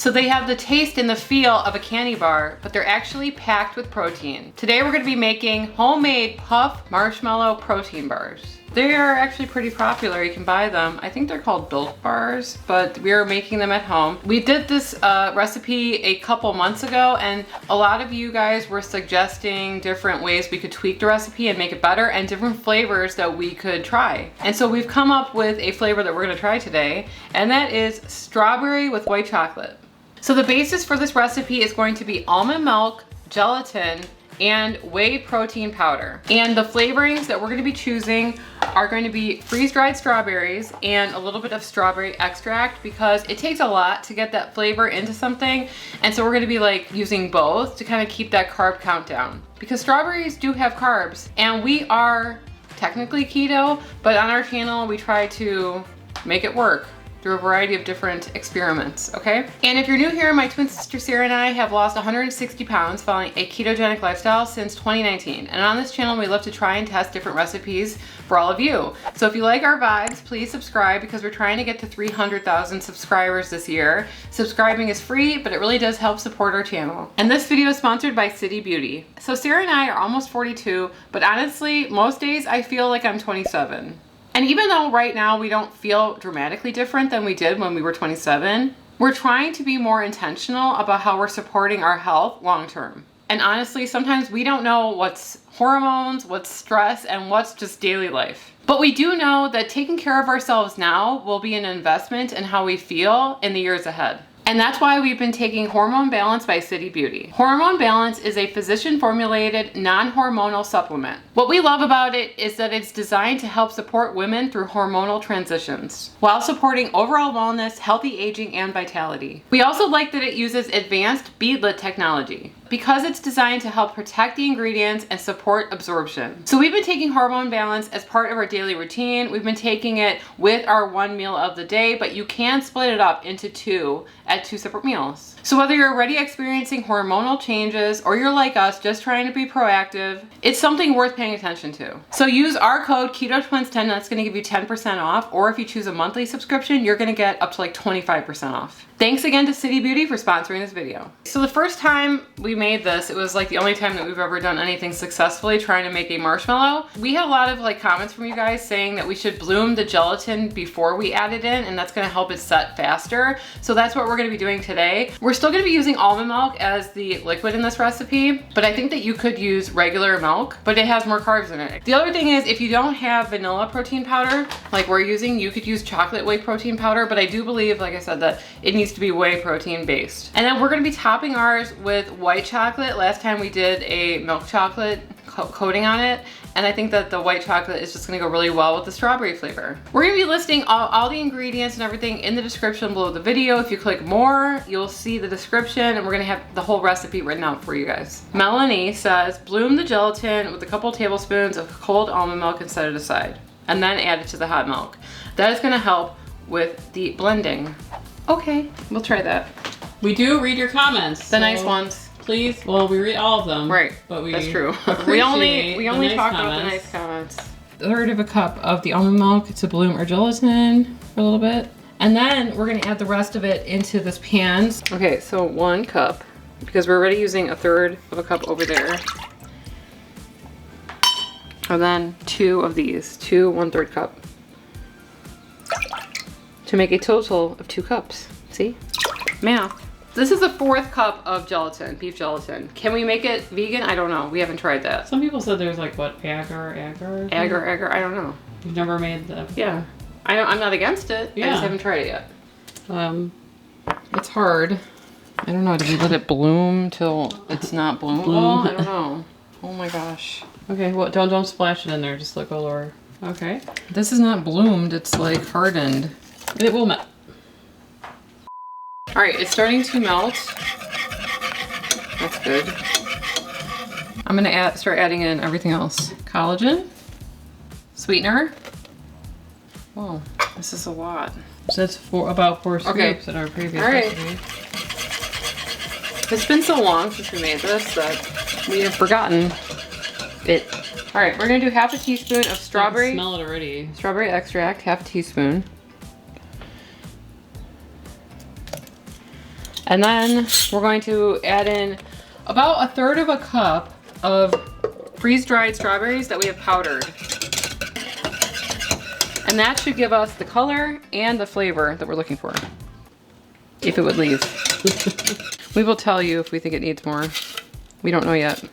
So they have the taste and the feel of a candy bar, but they're actually packed with protein. Today we're gonna be making homemade puff marshmallow protein bars. They are actually pretty popular. You can buy them. I think they're called Built Bars, but we are making them at home. We did this recipe a couple months ago, and a lot of you guys were suggesting different ways we could tweak the recipe and make it better, and different flavors that we could try. And so we've come up with a flavor that we're gonna try today, and that is strawberry with white chocolate. So the basis for this recipe is going to be almond milk, gelatin, and whey protein powder. And the flavorings that we're gonna be choosing are going to be freeze-dried strawberries and a little bit of strawberry extract, because it takes a lot to get that flavor into something. And so we're gonna be like using both to kind of keep that carb count down. Because strawberries do have carbs, and we are technically keto, but on our channel we try to make it work through a variety of different experiments, okay? And if you're new here, my twin sister Sarah and I have lost 160 pounds following a ketogenic lifestyle since 2019. And on this channel, we love to try and test different recipes for all of you. So if you like our vibes, please subscribe, because we're trying to get to 300,000 subscribers this year. Subscribing is free, but it really does help support our channel. And this video is sponsored by City Beauty. So Sarah and I are almost 42, but honestly, most days I feel like I'm 27. And even though right now we don't feel dramatically different than we did when we were 27, we're trying to be more intentional about how we're supporting our health long term. And honestly, sometimes we don't know what's hormones, what's stress, and what's just daily life. But we do know that taking care of ourselves now will be an investment in how we feel in the years ahead. And that's why we've been taking Hormone Balance by City Beauty. Hormone Balance is a physician-formulated, non-hormonal supplement. What we love about it is that it's designed to help support women through hormonal transitions, while supporting overall wellness, healthy aging, and vitality. We also like that it uses advanced beadlet technology, because it's designed to help protect the ingredients and support absorption. So we've been taking Hormone Balance as part of our daily routine. We've been taking it with our one meal of the day, but you can split it up into two at 2 separate meals. So whether you're already experiencing hormonal changes or you're like us, just trying to be proactive, it's something worth paying attention to. So use our code KETOTWINS10, that's gonna give you 10% off, or if you choose a monthly subscription, you're gonna get up to like 25% off. Thanks again to City Beauty for sponsoring this video. So the first time we made this, it was like the only time that we've ever done anything successfully trying to make a marshmallow. We had a lot of like comments from you guys saying that we should bloom the gelatin before we add it in, and that's gonna help it set faster. So that's what we're gonna be doing today. We're still gonna be using almond milk as the liquid in this recipe, but I think that you could use regular milk, but it has more carbs in it. The other thing is, if you don't have vanilla protein powder like we're using, you could use chocolate whey protein powder, but I do believe, like I said, that it needs to be whey protein based. And then we're gonna be topping ours with white chocolate. Last time we did a milk chocolate coating on it, and I think that the white chocolate is just gonna go really well with the strawberry flavor. We're gonna be listing all the ingredients and everything in the description below the video. If you click more, you'll see the description, and we're gonna have the whole recipe written out for you guys. Melanie says, bloom the gelatin with a couple tablespoons of cold almond milk and set it aside, and then add it to the hot milk. That is gonna help with the blending. Okay, we'll try that. We do read your comments. The nice ones. Please, well, we read all of them. Right, but that's true. We only talk about the nice comments. A third of a cup of the almond milk to bloom our gelatin for a little bit. And then we're gonna add the rest of it into this pan. Okay, so 1 cup, because we're already using a third of a cup over there. And then 2 of these, 2 1/3 cup. To make a total of 2 cups. See? Math. This is the 4th cup of gelatin, beef gelatin. Can we make it vegan? I don't know. We haven't tried that. Some people said there's like, what, agar? Agar, I don't know. You've never made that? Yeah. I'm not against it. Yeah. I just haven't tried it yet. It's hard. I don't know. Do we let it bloom till it's not bloomable? I don't know. Oh my gosh. Okay, well, don't splash it in there. Just let go lower. Okay. This is not bloomed. It's like hardened. It will melt. All right, it's starting to melt. That's good. I'm gonna start adding in everything else. Collagen, sweetener. Whoa, this is a lot. So that's about 4 scoops in our previous recipe. It's been so long since we made this that we have forgotten it. All right, we're gonna do half a teaspoon of strawberry. I can smell it already. Strawberry extract, half a teaspoon. And then we're going to add in about 1/3 cup of freeze-dried strawberries that we have powdered. And that should give us the color and the flavor that we're looking for. If it would leave. We will tell you if we think it needs more. We don't know yet.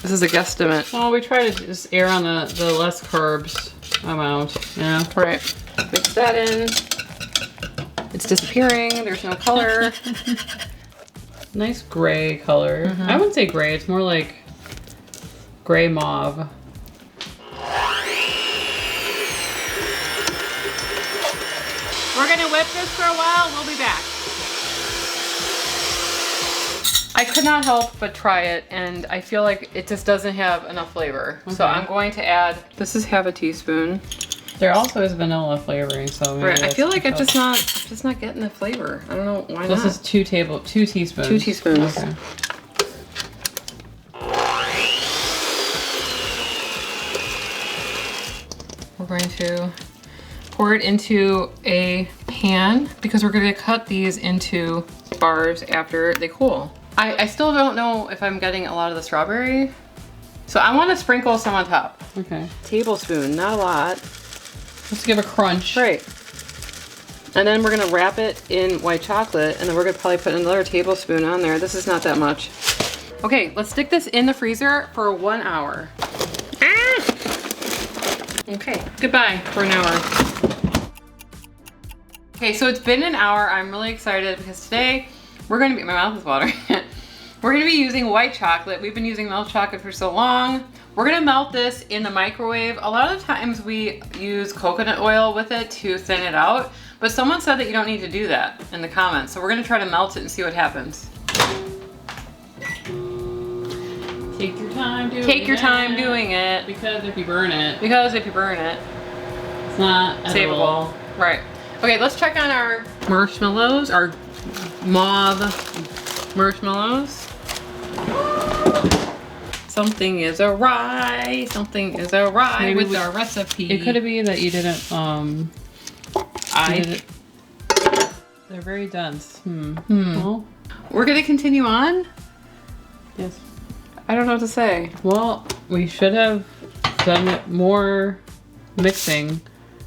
This is a guesstimate. Well, we try to just err on the less carbs amount, you know? Right. Mix that in. It's disappearing. There's no color. Nice gray color. I wouldn't say gray. It's more like gray mauve. We're gonna whip this for a while. We'll be back. I could not help but try it, and I feel like it just doesn't have enough flavor. Okay. So I'm going to add, this is half a teaspoon. There also is vanilla flavoring, so maybe right. I feel like I'm just not getting the flavor. I don't know why this not. This is 2 teaspoons. 2 teaspoons. Okay. We're going to pour it into a pan because we're going to cut these into bars after they cool. I still don't know if I'm getting a lot of the strawberry. So I want to sprinkle some on top. Okay. Tablespoon, not a lot. Let's give a crunch. Right. And then we're going to wrap it in white chocolate, and then we're going to probably put another tablespoon on there. This is not that much. Okay, let's stick this in the freezer for 1 hour. Ah! Okay, goodbye for an hour. Okay, so it's been an hour. I'm really excited because today we're going to be, my mouth is watering. We're going to be using white chocolate. We've been using milk chocolate for so long. We're going to melt this in the microwave. A lot of the times we use coconut oil with it to thin it out, but someone said that you don't need to do that in the comments. So we're going to try to melt it and see what happens. Take your time doing it. Take your time doing it. Because if you burn it. Because if you burn it. It's not savable. Right. Okay, let's check on our marshmallows, our mauve marshmallows. Something is awry. Something is awry Maybe with our recipe. It could be that you didn't, they're very dense. Well, we're gonna continue on? yes. I don't know what to say. Well, we should have done more mixing.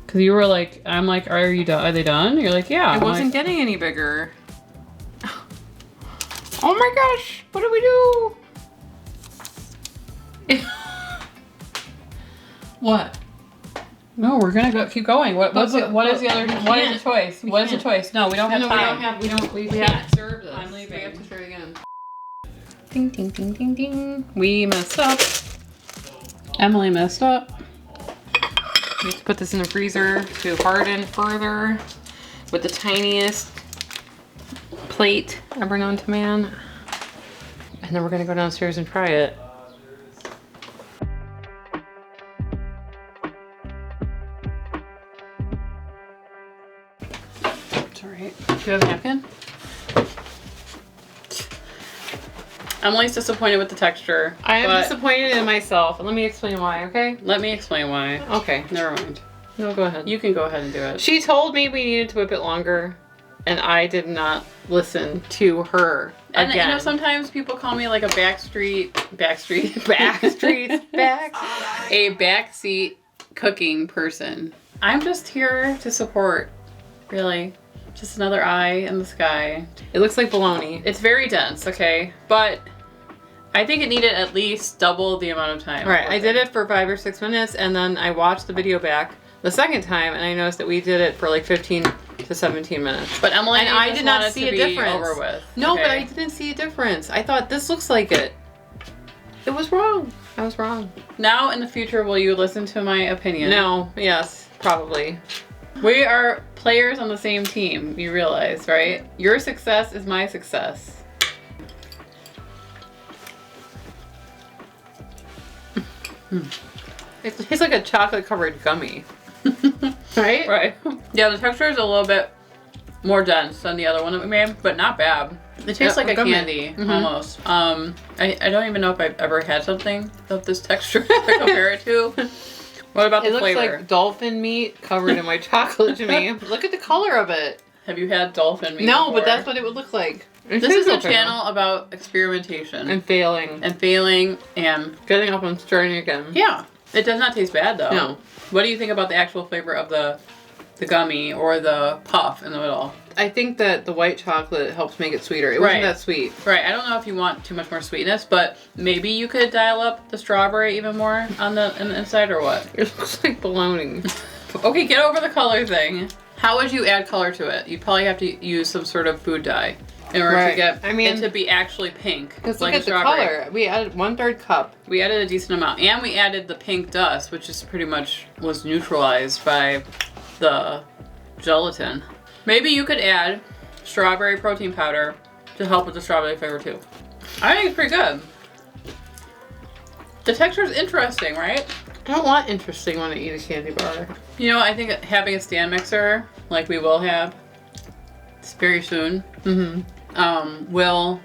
Cause you were like, I'm like, are you done? Are they done? You're like, yeah. It wasn't getting any bigger. Oh my gosh, what do we do? What? No, we're gonna go. Keep going. What is the other? What is the choice? What is the choice? No, we don't have time. We can't serve this. I'm leaving. We have to serve again. Ding, ding, ding, ding, ding. We messed up. Emily messed up. We have to put this in the freezer to harden further with the tiniest plate ever known to man. And then we're gonna go downstairs and try it. It's all right. Do you have a napkin? Emily's disappointed with the texture. I am disappointed in myself. Let me explain why, okay? Let me explain why. Okay. Never mind. No, go ahead. You can go ahead and do it. She told me we needed to whip it longer, and I did not listen to her And again. you know, sometimes people call me like a backstreet cooking person. I'm just here to support, really. Just another eye in the sky. It looks like bologna. It's very dense, okay? But I think it needed at least double the amount of time. Right, I did it for 5 or 6 minutes, and then I watched the video back the second time, and I noticed that we did it for like 15 to 17 minutes. But Emily and I did not see a difference. Over with. No, okay? but I didn't see a difference. I thought this looks like it. It was wrong. I was wrong. Now in the future, will you listen to my opinion? No, yes, probably. We are players on the same team, you realize, right? Your success is my success. It tastes like a chocolate covered gummy. Right? Right. Yeah, the texture is a little bit more dense than the other one that we made, but not bad. It tastes like a gummy. candy, almost. I don't even know if I've ever had something of this texture to compare it to. What about the flavor? It looks like dolphin meat covered in white chocolate to me. Look at the color of it. Have you had dolphin meat No, before? but that's what it would look like. This is a channel about experimentation. And failing. And failing and getting up and starting again. Yeah. It does not taste bad though. No. What do you think about the actual flavor of the gummy or the puff in the middle? I think that the white chocolate helps make it sweeter. It wasn't that sweet. Right. I don't know if you want too much more sweetness, but maybe you could dial up the strawberry even more on the inside or what? It looks like bologna. Okay, get over the color thing. How would you add color to it? You'd probably have to use some sort of food dye in order to get it to be actually pink. Because look at the color. We added 1/3 cup. We added a decent amount. And we added the pink dust, which is pretty much was neutralized by the gelatin. Maybe you could add strawberry protein powder to help with the strawberry flavor too. I think it's pretty good. The texture is interesting, right? I don't want interesting when I eat a candy bar. You know, I think having a stand mixer, like we will have very soon, will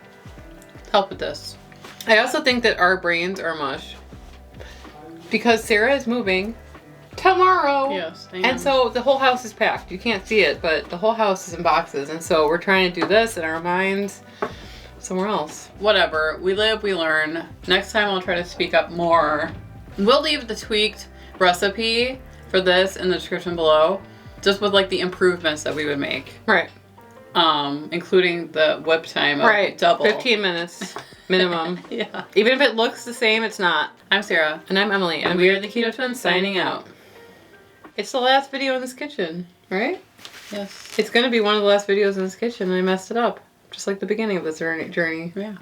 help with this. I also think that our brains are mush because Sarah is moving tomorrow. Yes, I am. And so the whole house is packed. You can't see it, but the whole house is in boxes. And so we're trying to do this in our minds somewhere else. Whatever. We live, we learn. Next time I'll try to speak up more. We'll leave the tweaked recipe for this in the description below, just with like the improvements that we would make. Right. Including the whip time of double. 15 minutes minimum. Yeah. Even if it looks the same, it's not. I'm Sarah. And I'm Emily. And we are the Keto Twins signing out. It's the last video in this kitchen, right? Yes. It's going to be one of the last videos in this kitchen and I messed it up. Just like the beginning of this journey. Yeah.